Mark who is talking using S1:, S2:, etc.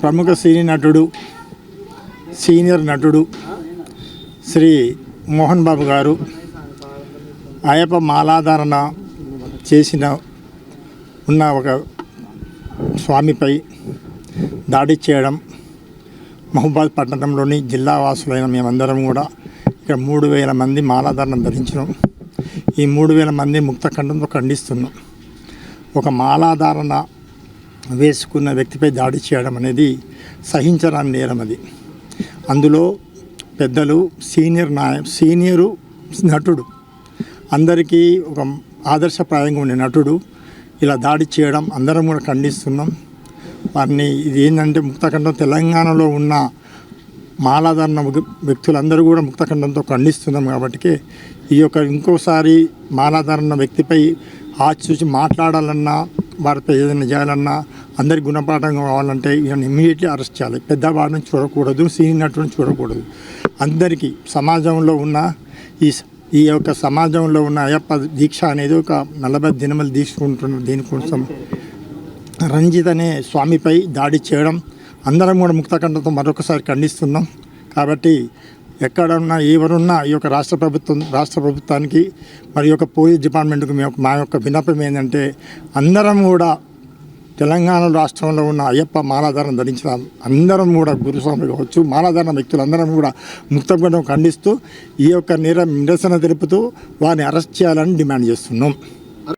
S1: ప్రముఖ సీనియర్ నటుడు శ్రీ మోహన్ బాబు గారు అయ్యప్ప మాలాధారణ ఉన్న ఒక స్వామిపై దాడి చేయడం, మహబూబాద్ పట్టణంలోని జిల్లా వాసులైన మేమందరం కూడా ఇక్కడ 3000 మంది మాలాధారణ ధరించినాం. ఈ 3000 మంది ముక్తఖండంతో ఖండిస్తున్నాం. ఒక మాలాధారణ వేసుకున్న వ్యక్తిపై దాడి చేయడం అనేది సహించరాని నేరం. అది అందులో పెద్దలు, సీనియరు నటుడు, అందరికీ ఒక ఆదర్శప్రాయంగా ఉండే నటుడు ఇలా దాడి చేయడం అందరం కూడా ఖండిస్తున్నాం. వారిని ఇది ఏంటంటే ముక్తఖండం తెలంగాణలో ఉన్న మాలాధారణ వ్యక్తులందరూ కూడా ముక్తఖండంతో ఖండిస్తున్నాం. కాబట్టి ఈ యొక్క ఇంకోసారి మాలాధారణ వ్యక్తిపై చూసి మాట్లాడాలన్నా, వారిపై ఏదైనా చేయాలన్నా అందరికి గుణపాఠం కావాలంటే ఈయన ఇమ్మీడియట్లీ అరెస్ట్ చేయాలి. పెద్దవాడిని చూడకూడదు, సీనియర్ నటుని చూడకూడదు. అందరికీ సమాజంలో ఉన్న ఈ యొక్క సమాజంలో ఉన్న అయ్యప్ప దీక్ష అనేది ఒక 40 దినములు తీసుకుంటున్న దీనికోసం రంజిత్ అనే స్వామిపై దాడి చేయడం అందరం కూడా ముక్తఖండంతో మరొకసారి ఖండిస్తున్నాం. కాబట్టి ఎక్కడున్నా ఎవరున్నా ఈ యొక్క రాష్ట్ర ప్రభుత్వానికి మరి యొక్క పోలీస్ డిపార్ట్మెంట్కి మా యొక్క విన్నపం ఏంటంటే అందరం కూడా తెలంగాణ రాష్ట్రంలో ఉన్న అయ్యప్ప మాలాధారణ ధరించిన అందరం కూడా గురుస్వామి కావచ్చు, మాలాధారణ వ్యక్తులందరం కూడా ముక్తఖండం ఖండిస్తూ ఈ యొక్క నిరసన తెలుపుతూ వారిని అరెస్ట్ చేయాలని డిమాండ్ చేస్తున్నాం.